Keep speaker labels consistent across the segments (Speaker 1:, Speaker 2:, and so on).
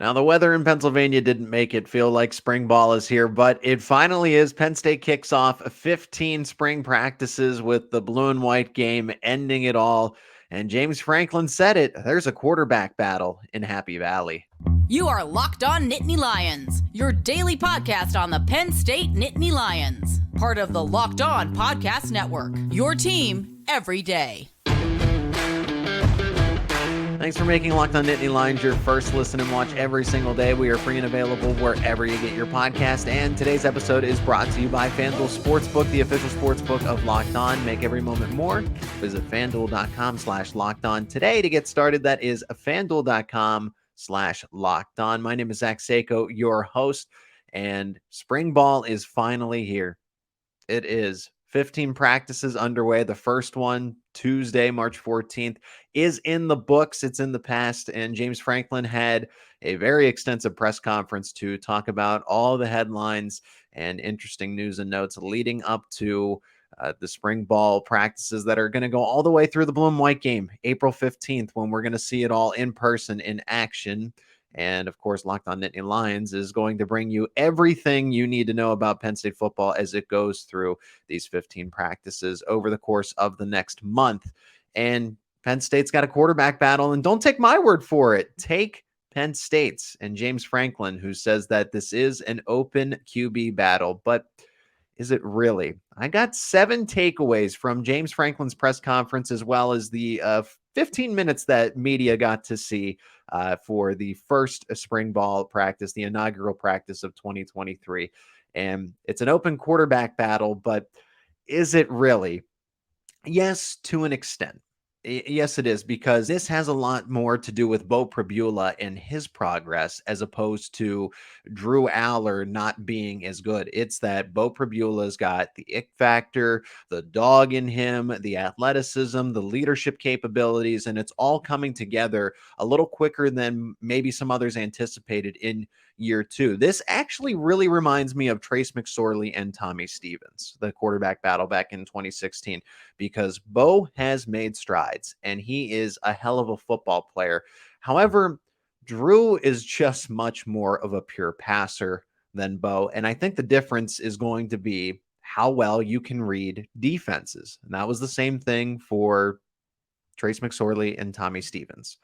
Speaker 1: Now, the weather in Pennsylvania didn't make it feel like spring ball is here, but it finally is. Penn State kicks off 15 spring practices with the blue and white game ending it all. And James Franklin said it, there's a quarterback battle in Happy Valley.
Speaker 2: You are Locked On Nittany Lions, your daily podcast on the Penn State Nittany Lions. Part of the Locked On Podcast Network, your team every day.
Speaker 1: Thanks for making Locked On Nittany Lions your first listen and watch every single day. We are free and available wherever you get your podcast. And today's episode is brought to you by FanDuel Sportsbook, the official sportsbook of Locked On. Make every moment more. Visit FanDuel.com/LockedOn today to get started. That is FanDuel.com/LockedOn. My name is Zach Seyko, your host, and spring ball is finally here. It is. 15 practices underway. The first one, Tuesday, March 14th, is in the books. It's in the past. And James Franklin had a very extensive press conference to talk about all the headlines and interesting news and notes leading up to the spring ball practices that are going to go all the way through the blue and white game, April 15th, when we're going to see it all in person in action. And of course, Locked On Nittany Lions is going to bring you everything you need to know about Penn State football as it goes through these 15 practices over the course of the next month. And Penn State's got a quarterback battle, and don't take my word for it. Take Penn State's and James Franklin, who says that this is an open QB battle. But is it really? I got 7 takeaways from James Franklin's press conference, as well as the 15 minutes that media got to see for the first spring ball practice, the inaugural practice of 2023. And it's an open quarterback battle, but is it really? Yes, to an extent. Yes, it is, because this has a lot more to do with Beau Pribula and his progress as opposed to Drew Allar not being as good. It's that Beau Pribula's got the ick factor, the dog in him, the athleticism, the leadership capabilities, and it's all coming together a little quicker than maybe some others anticipated in year 2. This actually really reminds me of Trace McSorley and Tommy Stevens, the quarterback battle back in 2016, because Beau has made strides and he is a hell of a football player. However, Drew is just much more of a pure passer than Beau. And I think the difference is going to be how well you can read defenses. And that was the same thing for Trace McSorley and Tommy Stevens.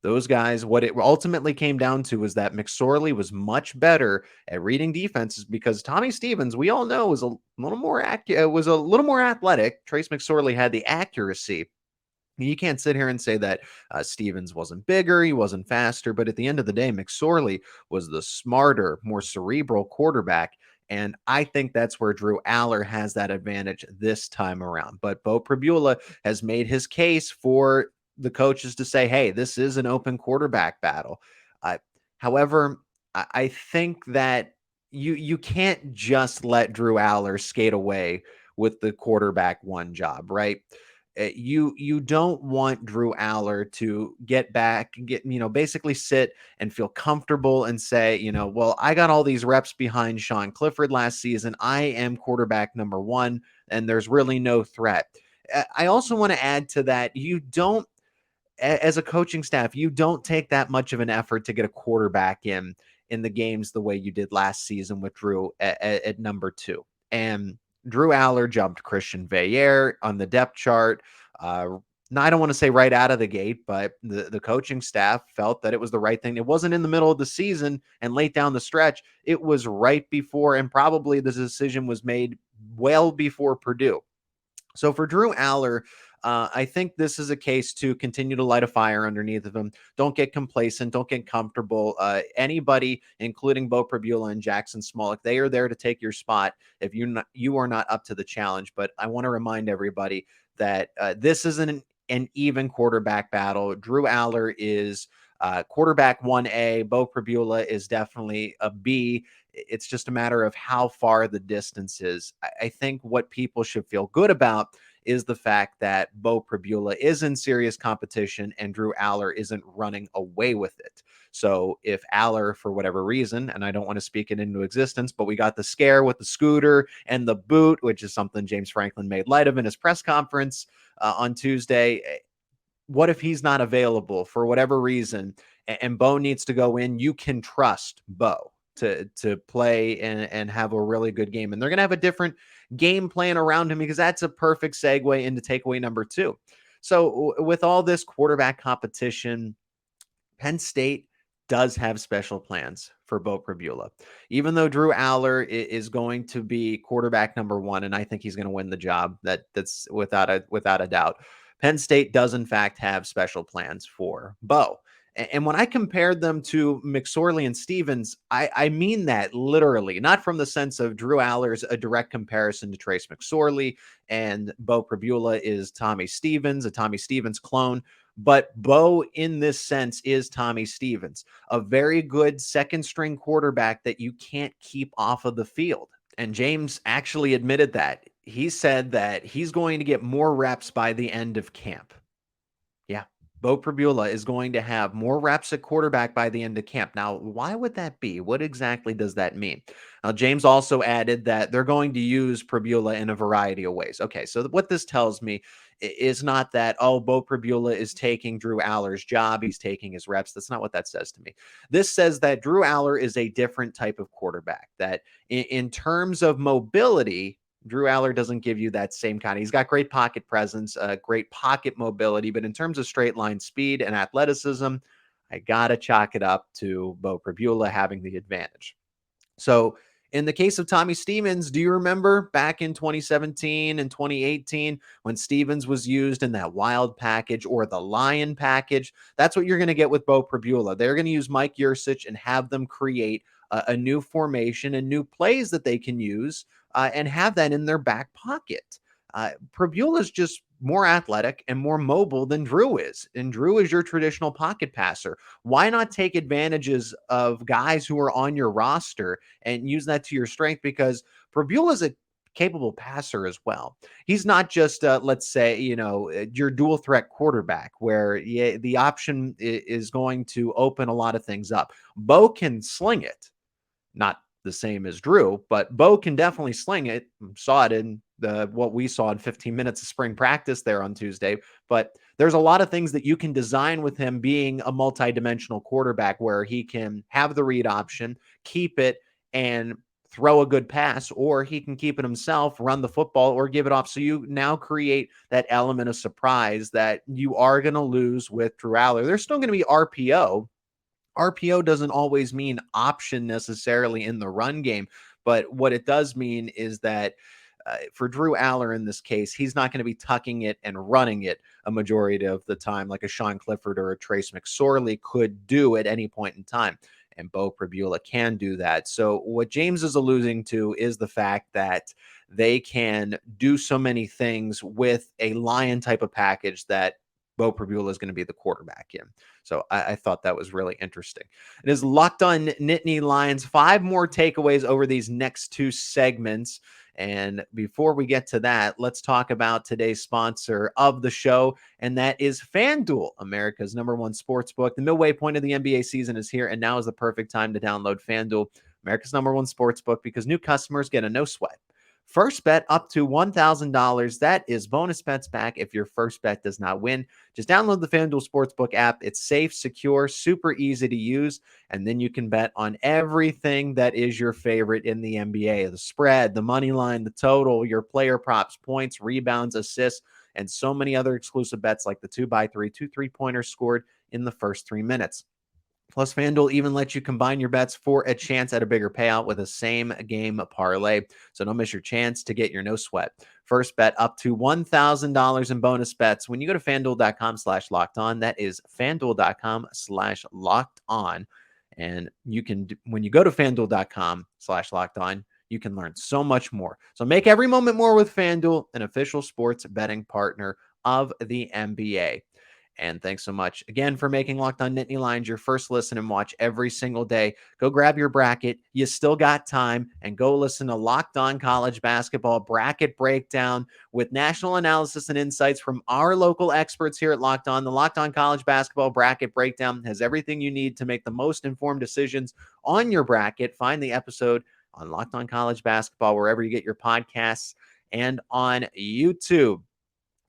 Speaker 1: Those guys, what it ultimately came down to was that McSorley was much better at reading defenses because Tommy Stevens, we all know, was a little more athletic. Trace McSorley had the accuracy. You can't sit here and say that Stevens wasn't bigger, he wasn't faster, but at the end of the day, McSorley was the smarter, more cerebral quarterback. And I think that's where Drew Allar has that advantage this time around. But Beau Pribula has made his case for the coaches to say, hey, this is an open quarterback battle. However, I think that you can't just let Drew Allar skate away with the quarterback one job, right? You don't want Drew Allar to basically sit and feel comfortable and say, well, I got all these reps behind Sean Clifford last season. I am quarterback number 1, and there's really no threat. I also want to add to that, as a coaching staff, you don't take that much of an effort to get a quarterback in the games the way you did last season with Drew at number 2. And Drew Allar jumped Christian Veillere on the depth chart. Now, I don't want to say right out of the gate, but the coaching staff felt that it was the right thing. It wasn't in the middle of the season and late down the stretch. It was right before, and probably the decision was made well before Purdue. So for Drew Allar, I think this is a case to continue to light a fire underneath of him. Don't get complacent. Don't get comfortable. Anybody, including Beau Pribula and Jaxon Smolik, they are there to take your spot if you are not up to the challenge. But I want to remind everybody that this isn't an even quarterback battle. Drew Allar is quarterback 1A. Beau Pribula is definitely a B. It's just a matter of how far the distance is. I think what people should feel good about is the fact that Beau Pribula is in serious competition and Drew Allar isn't running away with it. So if Allar, for whatever reason, and I don't want to speak it into existence, but we got the scare with the scooter and the boot, which is something James Franklin made light of in his press conference on Tuesday. What if he's not available for whatever reason and Beau needs to go in, you can trust Beau to play and have a really good game. And they're going to have a different game plan around him, because that's a perfect segue into takeaway number 2. So with all this quarterback competition, Penn State does have special plans for Beau Pribula. Even though Drew Allar is going to be quarterback number 1, and I think he's going to win the job, that's without a doubt, Penn State does in fact have special plans for Beau. And when I compared them to McSorley and Stevens, I mean that literally, not from the sense of Drew Allar's a direct comparison to Trace McSorley and Beau Pribula is Tommy Stevens, a Tommy Stevens clone. But Beau, in this sense, is Tommy Stevens, a very good second string quarterback that you can't keep off of the field. And James actually admitted that. He said that he's going to get more reps by the end of camp. Yeah, Beau Pribula is going to have more reps at quarterback by the end of camp. Now, why would that be? What exactly does that mean? Now, James also added that they're going to use Pribula in a variety of ways. Okay, so what this tells me is not that, oh, Beau Pribula is taking Drew Allar's job, he's taking his reps. That's not what that says to me. This says that Drew Allar is a different type of quarterback, that in terms of mobility, Drew Allar doesn't give you that same kind. He's got great pocket presence, great pocket mobility, but in terms of straight line speed and athleticism, I got to chalk it up to Beau Pribula having the advantage. So in the case of Tommy Stevens, do you remember back in 2017 and 2018 when Stevens was used in that wild package or the lion package? That's what you're going to get with Beau Pribula. They're going to use Mike Yurcich and have them create a new formation and new plays that they can use and have that in their back pocket. Pribula is just more athletic and more mobile than Drew is. And Drew is your traditional pocket passer. Why not take advantages of guys who are on your roster and use that to your strength? Because Pribula is a capable passer as well. He's not just, let's say, your dual threat quarterback where the option is going to open a lot of things up. Beau can sling it. Not the same as Drew, but Beau can definitely sling it. Saw it in what we saw in 15 minutes of spring practice there on Tuesday. But there's a lot of things that you can design with him being a multidimensional quarterback where he can have the read option, keep it, and throw a good pass, or he can keep it himself, run the football, or give it off. So you now create that element of surprise that you are going to lose with Drew Allar. There's still going to be RPO. RPO doesn't always mean option necessarily in the run game, but what it does mean is that for Drew Allar in this case, he's not going to be tucking it and running it a majority of the time like a Sean Clifford or a Trace McSorley could do at any point in time. And Beau Pribula can do that. So what James is alluding to is the fact that they can do so many things with a Lion type of package that Beau Pribula is going to be the quarterback in. So I thought that was really interesting. It is Locked On Nittany Lions. 5 more takeaways over these next 2 segments. And before we get to that, let's talk about today's sponsor of the show, and that is FanDuel, America's #1 sportsbook. The midway point of the NBA season is here, and now is the perfect time to download FanDuel, America's #1 sportsbook, because new customers get a no sweat first bet up to $1,000. That is bonus bets back if your first bet does not win. Just download the FanDuel Sportsbook app. It's safe, secure, super easy to use, and then you can bet on everything that is your favorite in the NBA. The spread, the money line, the total, your player props, points, rebounds, assists, and so many other exclusive bets like the 2x3, 2 3-pointers scored in the first 3 minutes. Plus, FanDuel even lets you combine your bets for a chance at a bigger payout with a same-game parlay. So don't miss your chance to get your no sweat first bet up to $1,000 in bonus bets when you go to FanDuel.com/lockedon. That is FanDuel.com/lockedon. And you can, when you go to FanDuel.com/lockedon, you can learn so much more. So make every moment more with FanDuel, an official sports betting partner of the NBA. And thanks so much again for making Locked On Nittany Lions your first listen and watch every single day. Go grab your bracket. You still got time, and go listen to Locked On College Basketball Bracket Breakdown with national analysis and insights from our local experts here at Locked On. The Locked On College Basketball Bracket Breakdown has everything you need to make the most informed decisions on your bracket. Find the episode on Locked On College Basketball wherever you get your podcasts and on YouTube.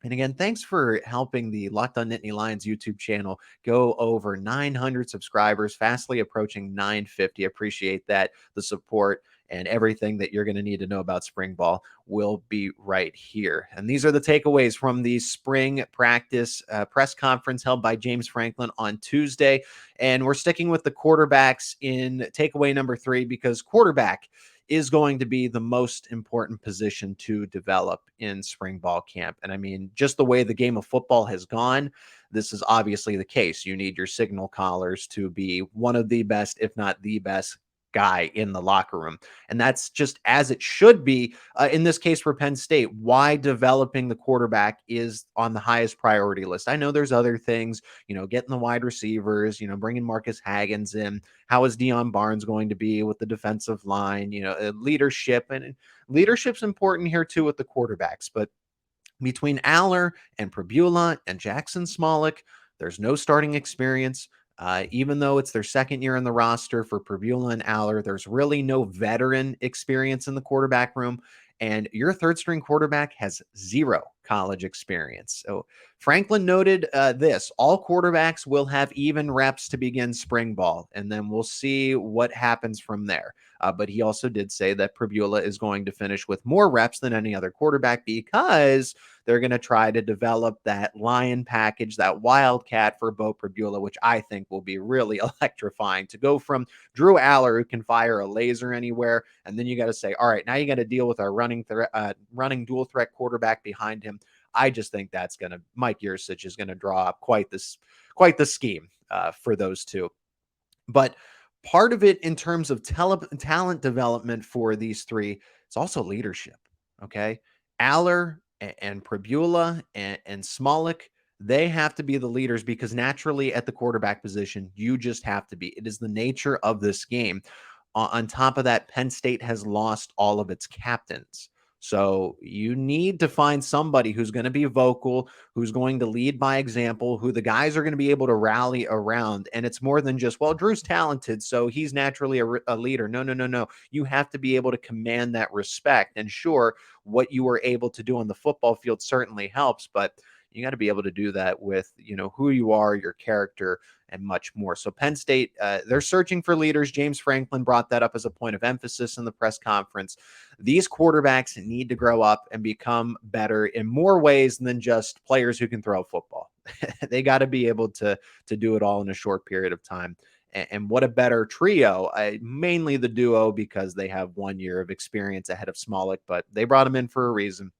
Speaker 1: And again, thanks for helping the Locked On Nittany Lions YouTube channel go over 900 subscribers, fastly approaching 950. Appreciate that. The support and everything that you're going to need to know about spring ball will be right here. And these are the takeaways from the spring practice press conference held by James Franklin on Tuesday. And we're sticking with the quarterbacks in takeaway number 3 because quarterback is going to be the most important position to develop in spring ball camp. And I mean, just the way the game of football has gone, this is obviously the case. You need your signal callers to be one of the best, if not the best guy in the locker room. And that's just as it should be in this case for Penn State. Why developing the quarterback is on the highest priority list. I know there's other things, getting the wide receivers, bringing Marcus Haggins in. How is Deion Barnes going to be with the defensive line? Leadership, and leadership's important here too with the quarterbacks. But between Allar and Pribula and Jaxon Smolik, there's no starting experience. Even though it's their second year in the roster for Pribula and Allar, there's really no veteran experience in the quarterback room. And your third string quarterback has 0 college experience. So Franklin noted this: all quarterbacks will have even reps to begin spring ball, and then we'll see what happens from there. But he also did say that Pribula is going to finish with more reps than any other quarterback because they're going to try to develop that Lion package, that Wildcat for Beau Pribula, which I think will be really electrifying. To go from Drew Allar, who can fire a laser anywhere, and then you got to say, all right, now you got to deal with our running dual threat quarterback behind him. I just think that's Mike Yurcich is going to draw up quite the scheme for those two. But part of it in terms of talent development for these three, it's also leadership. Okay. Allar and Pribula and Smolik, they have to be the leaders because naturally at the quarterback position, you just have to be. It is the nature of this game. On top of that, Penn State has lost all of its captains. So you need to find somebody who's going to be vocal, who's going to lead by example, who the guys are going to be able to rally around. And it's more than just, well, Drew's talented, so he's naturally a leader. No. You have to be able to command that respect. And sure, what you were able to do on the football field certainly helps, but you got to be able to do that with, who you are, your character, and much more. So Penn State, they're searching for leaders. James Franklin brought that up as a point of emphasis in the press conference. These quarterbacks need to grow up and become better in more ways than just players who can throw a football. They got to be able to do it all in a short period of time. And what a better trio, mainly the duo, because they have 1 year of experience ahead of Smolik, but they brought him in for a reason.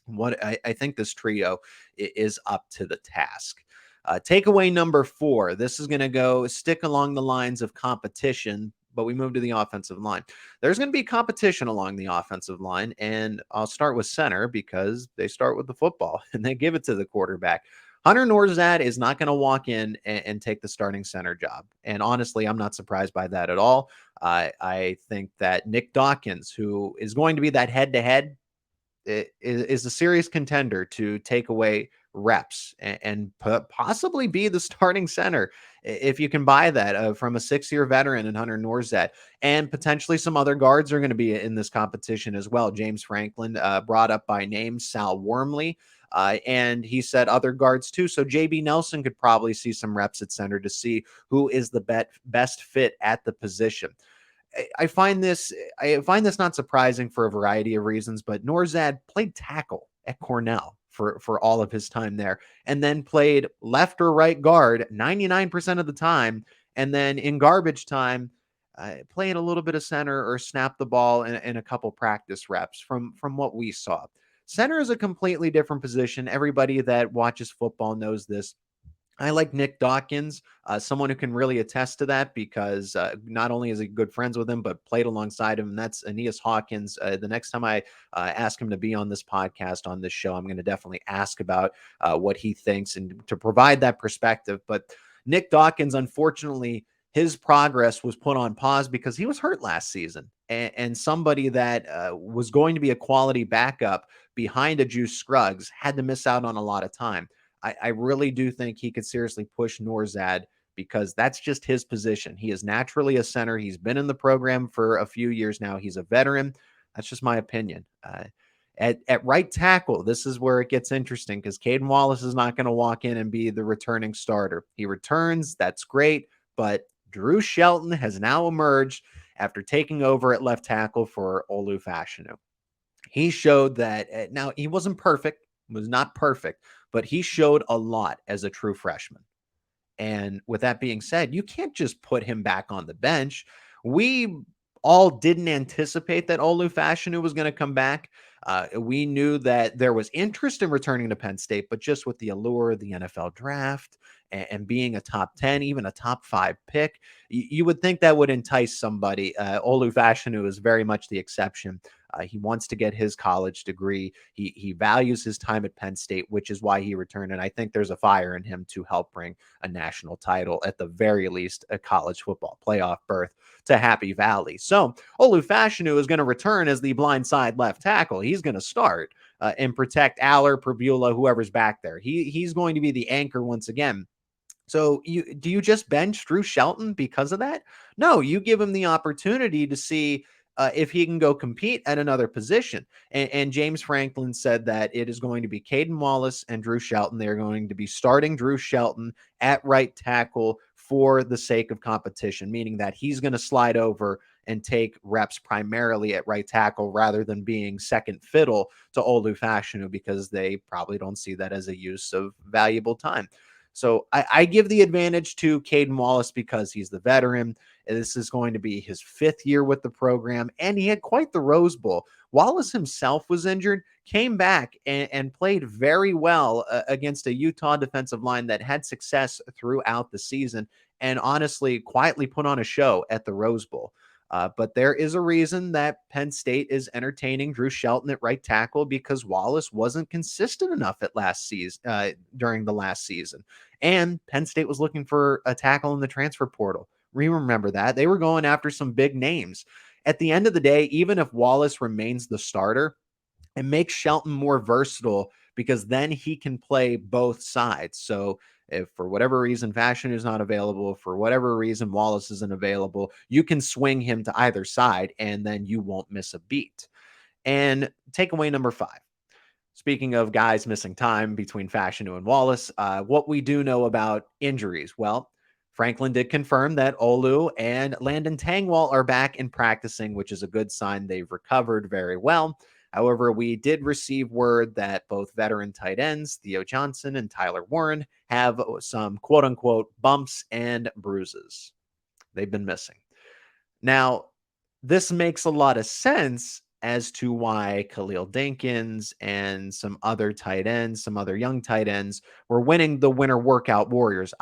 Speaker 1: What I think this trio is up to the task. Takeaway number 4. This is going to stick along the lines of competition, but we move to the offensive line. There's going to be competition along the offensive line, and I'll start with center because they start with the football and they give it to the quarterback. Hunter Nourzad is not going to walk in and take the starting center job. And honestly, I'm not surprised by that at all. I think that Nick Dawkins, who is going to be that head-to-head, is a serious contender to take away reps and possibly be the starting center if you can buy that from a 6-year veteran in Hunter Nourzad. And potentially some other guards are going to be in this competition as well. James Franklin brought up by name Sal Wormley, and he said other guards too. So JB Nelson could probably see some reps at center to see who is the best fit at the position. I find this not surprising for a variety of reasons, but Nourzad played tackle at Cornell for all of his time there, and then played left or right guard 99% of the time, and then in garbage time, played a little bit of center or snapped the ball in a couple practice reps from what we saw. Center is a completely different position. Everybody that watches football knows this. I like Nick Dawkins, someone who can really attest to that because not only is he good friends with him, but played alongside him. And that's Aeneas Hawkins. The next time I ask him to be on this podcast, on this show, I'm going to definitely ask about what he thinks and to provide that perspective. But Nick Dawkins, unfortunately, his progress was put on pause because he was hurt last season. And somebody that was going to be a quality backup behind a Juice Scruggs had to miss out on a lot of time. I really do think he could seriously push Nourzad because that's just his position. He is naturally a center. He's been in the program for a few years now. He's a veteran. That's just my opinion. At right tackle, this is where it gets interesting because Caden Wallace is not going to walk in and be the returning starter. He returns, that's great, but Drew Shelton has now emerged after taking over at left tackle for Olu Fashanu. He showed that now he wasn't perfect, was not perfect, but he showed a lot as a true freshman. And with that being said, you can't just put him back on the bench. We all didn't anticipate that Olu Fashanu was going to come back. We knew that there was interest in returning to Penn State, but just with the allure of the NFL draft and being a top 10, even a top 5 pick, you would think that would entice somebody. Olu Fashanu is very much the exception. He wants to get his college degree. He values his time at Penn State, which is why he returned. And I think there's a fire in him to help bring a national title, at the very least, a college football playoff berth to Happy Valley. So Olu Fashanu is going to return as the blindside left tackle. He's going to start and protect Allar, Pribula, whoever's back there. He's going to be the anchor once again. So do you just bench Drew Shelton because of that? No, you give him the opportunity to see if he can go compete at another position. And James Franklin said that it is going to be Caden Wallace and Drew Shelton. They're going to be starting Drew Shelton at right tackle for the sake of competition, meaning that he's going to slide over and take reps primarily at right tackle rather than being second fiddle to Olu Fashanu, because they probably don't see that as a use of valuable time. So I give the advantage to Caden Wallace because he's the veteran. This is going to be his 5th year with the program, and he had quite the Rose Bowl. Wallace himself was injured, came back and played very well against a Utah defensive line that had success throughout the season, and honestly quietly put on a show at the Rose Bowl. But there is a reason that Penn State is entertaining Drew Shelton at right tackle, because Wallace wasn't consistent enough at last season during the last season. And Penn State was looking for a tackle in the transfer portal. We remember that. They were going after some big names. At the end of the day, even if Wallace remains the starter, it makes Shelton more versatile, because then he can play both sides. So if for whatever reason Fashanu is not available, for whatever reason Wallace isn't available, you can swing him to either side and then you won't miss a beat. And takeaway number 5. Speaking of guys missing time between Fashanu and Wallace, what we do know about injuries. Well, Franklin did confirm that Olu and Landon Tangwall are back in practicing, which is a good sign. They've recovered very well. However, we did receive word that both veteran tight ends, Theo Johnson and Tyler Warren, have some quote-unquote bumps and bruises. They've been missing. Now, this makes a lot of sense as to why Khalil Dinkins and some other tight ends, some other young tight ends, were winning the Winter Workout Warriors.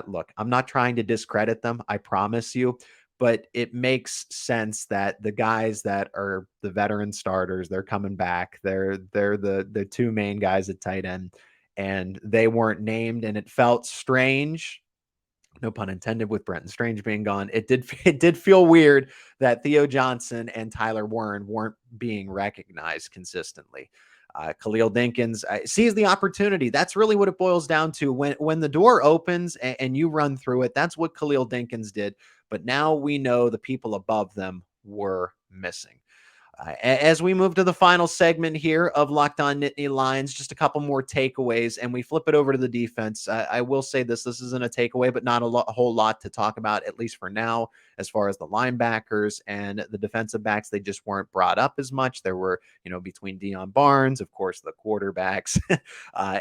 Speaker 1: Look, I'm not trying to discredit them, I promise you. But it makes sense that the guys that are the veteran starters, they're coming back. They're the 2 main guys at tight end, and they weren't named, and it felt strange, no pun intended, with Brenton Strange being gone. It did feel weird that Theo Johnson and Tyler Warren weren't being recognized consistently. Khalil Dinkins sees the opportunity. That's really what it boils down to. When the door opens and you run through it, that's what Khalil Dinkins did. But now we know the people above them were missing. As we move to the final segment here of Locked On Nittany Lions, just a couple more takeaways, and we flip it over to the defense. I will say this isn't a takeaway, but not a whole lot to talk about, at least for now, as far as the linebackers and the defensive backs. They just weren't brought up as much. There were, between Dion Barnes, of course, the quarterbacks,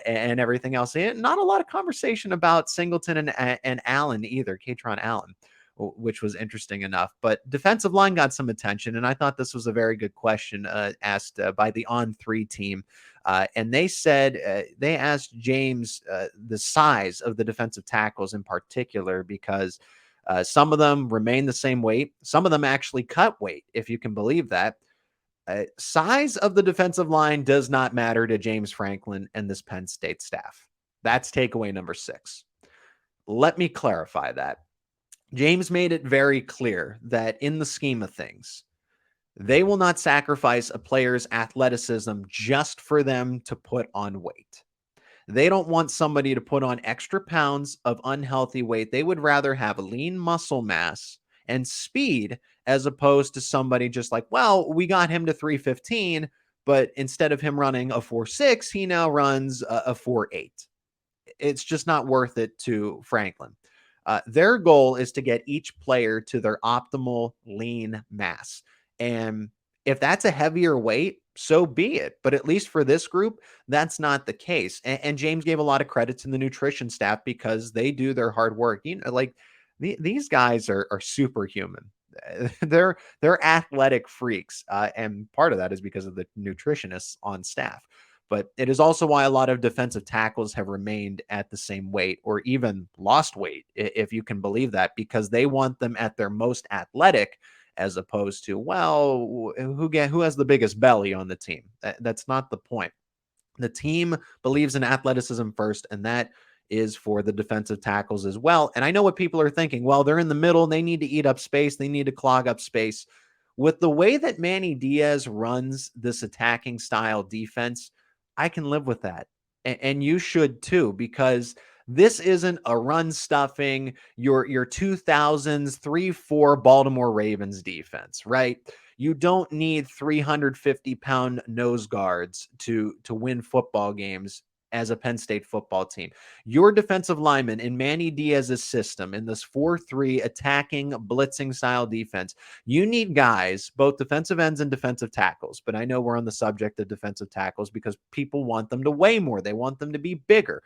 Speaker 1: and everything else. And not a lot of conversation about Singleton and Allen either, Katron Allen, which was interesting enough. But defensive line got some attention, and I thought this was a very good question asked by the On3 team. And they said, they asked James the size of the defensive tackles in particular, because some of them remain the same weight. Some of them actually cut weight, if you can believe that. Size of the defensive line does not matter to James Franklin and this Penn State staff. That's takeaway number 6. Let me clarify that. James made it very clear that in the scheme of things, they will not sacrifice a player's athleticism just for them to put on weight. They don't want somebody to put on extra pounds of unhealthy weight. They would rather have lean muscle mass and speed, as opposed to somebody just like, well, we got him to 315, but instead of him running a 4.6, he now runs a 4.8. It's just not worth it to Franklin. Their goal is to get each player to their optimal lean mass. And if that's a heavier weight, so be it. But at least for this group, that's not the case. And James gave a lot of credit to the nutrition staff because they do their hard work. Like these guys are superhuman. They're athletic freaks, and part of that is because of the nutritionists on staff. But it is also why a lot of defensive tackles have remained at the same weight or even lost weight, if you can believe that, because they want them at their most athletic, as opposed to, well, who has the biggest belly on the team? That's not the point. The team believes in athleticism first, and that is for the defensive tackles as well. And I know what people are thinking. Well, they're in the middle. They need to eat up space. They need to clog up space. With the way that Manny Diaz runs this attacking style defense, I can live with that. And you should too, because this isn't a run stuffing your 2000s 3-4 Baltimore Ravens defense, right? You don't need 350-pound nose guards to win football games as a Penn State football team. Your defensive linemen in Manny Diaz's system, in this 4-3 attacking, blitzing style defense, you need guys, both defensive ends and defensive tackles. But I know we're on the subject of defensive tackles because people want them to weigh more. They want them to be bigger.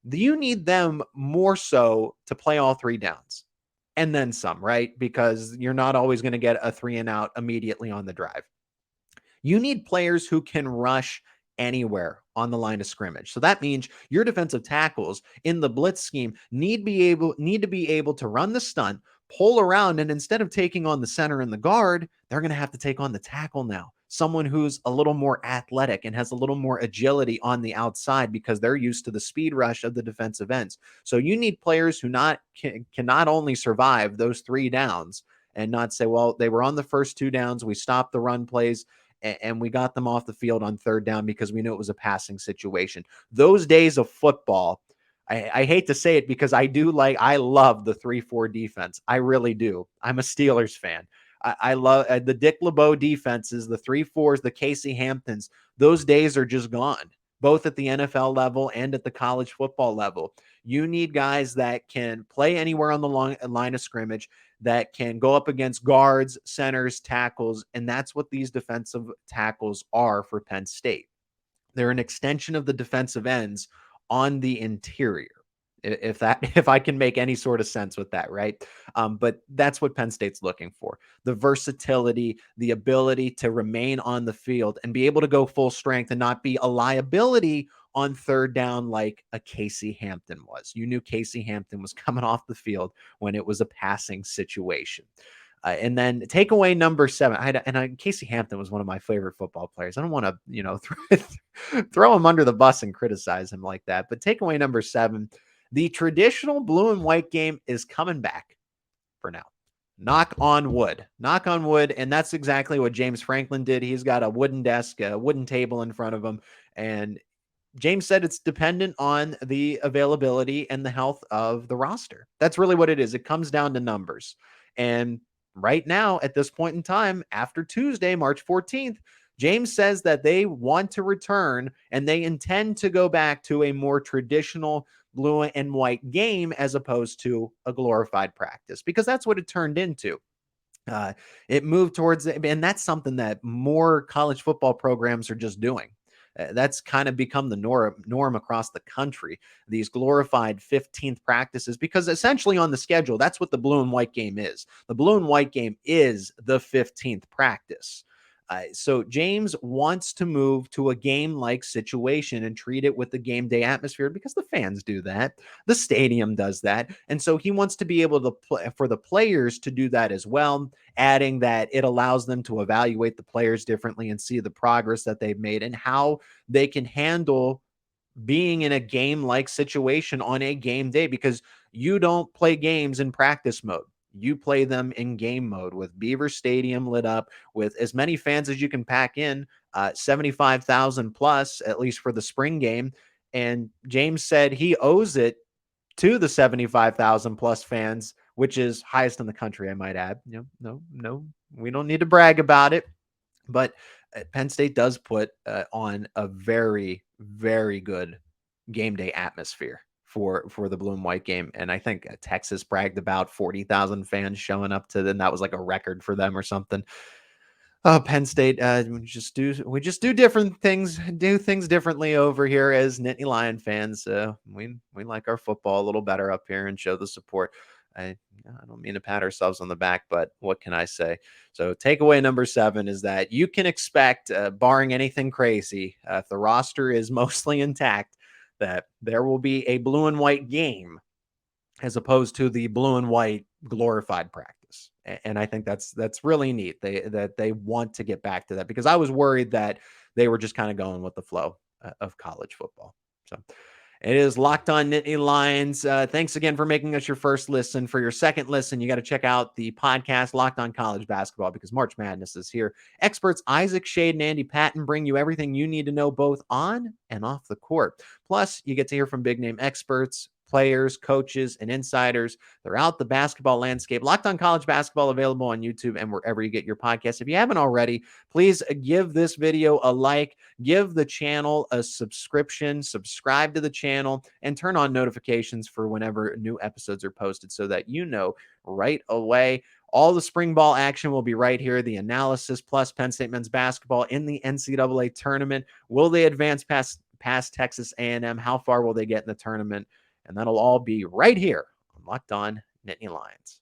Speaker 1: You need them more so to play all three downs and then some, right? Because you're not always going to get a 3-and-out immediately on the drive. You need players who can rush anywhere on the line of scrimmage. So that means your defensive tackles in the blitz scheme need to be able to run the stunt, pull around, and instead of taking on the center and the guard, they're going to have to take on the tackle now. Someone who's a little more athletic and has a little more agility on the outside because they're used to the speed rush of the defensive ends. So you need players who can not only survive those 3 downs and not say, well, they were on the first 2 downs, we stopped the run plays, and we got them off the field on 3rd down because we knew it was a passing situation. Those days of football, I hate to say it because I love the 3-4 defense. I really do. I'm a Steelers fan. I love the Dick LeBeau defenses, the 3-4s, the Casey Hamptons. Those days are just gone, both at the NFL level and at the college football level. You need guys that can play anywhere on the line of scrimmage, that can go up against guards, centers, tackles, and that's what these defensive tackles are for Penn State. They're an extension of the defensive ends on the interior, if I can make any sort of sense with that, right? But that's what Penn State's looking for. The versatility, the ability to remain on the field and be able to go full strength and not be a liability on 3rd down like a Casey Hampton was. You knew Casey Hampton was coming off the field when it was a passing situation. And then takeaway number 7. Casey Hampton was one of my favorite football players. I don't want to, throw him under the bus and criticize him like that. But takeaway number 7, the traditional blue and white game is coming back for now. Knock on wood. Knock on wood. And that's exactly what James Franklin did. He's got a wooden desk, a wooden table in front of him. And James said it's dependent on the availability and the health of the roster. That's really what it is. It comes down to numbers. And right now, at this point in time, after Tuesday, March 14th, James says that they want to return and they intend to go back to a more traditional blue and white game as opposed to a glorified practice, because that's what it turned into. It moved towards it, and that's something that more college football programs are just doing. That's kind of become the norm across the country, these glorified 15th practices, because essentially on the schedule, that's what the blue and white game is. The blue and white game is the 15th practice. So James wants to move to a game-like situation and treat it with the game day atmosphere because the fans do that. The stadium does that. And so he wants to be able to play for the players to do that as well, adding that it allows them to evaluate the players differently and see the progress that they've made and how they can handle being in a game-like situation on a game day, because you don't play games in practice mode. You play them in game mode with Beaver Stadium lit up with as many fans as you can pack in, 75,000 plus, at least for the spring game. And James said he owes it to the 75,000 plus fans, which is highest in the country, I might add. No, we don't need to brag about it. But Penn State does put on a very, very good game day atmosphere for the blue and white game. And I think Texas bragged about 40,000 fans showing up to them. That was like a record for them or something. Penn State, we just do different things, do things differently over here as Nittany Lion fans. We like our football a little better up here and show the support. I don't mean to pat ourselves on the back, but what can I say? So takeaway number 7 is that you can expect, barring anything crazy, if the roster is mostly intact, that there will be a blue and white game as opposed to the blue and white glorified practice. And I think that's really neat. They want to get back to that, because I was worried that they were just kind of going with the flow of college football. So it is Locked On Nittany Lions. Thanks again for making us your first listen. For your second listen, you got to check out the podcast Locked On College Basketball, because March Madness is here. Experts Isaac Shade and Andy Patton bring you everything you need to know both on and off the court. Plus, you get to hear from big name experts, players, coaches, and insiders throughout the basketball landscape. Locked On College Basketball, available on YouTube and wherever you get your podcasts. If you haven't already, please give this video a like, give the channel a subscription, subscribe to the channel, and turn on notifications for whenever new episodes are posted so that you know right away. All the spring ball action will be right here. The analysis plus Penn State men's basketball in the NCAA tournament. Will they advance past Texas A&M? How far will they get in the tournament? And that'll all be right here on Locked On Nittany Lions.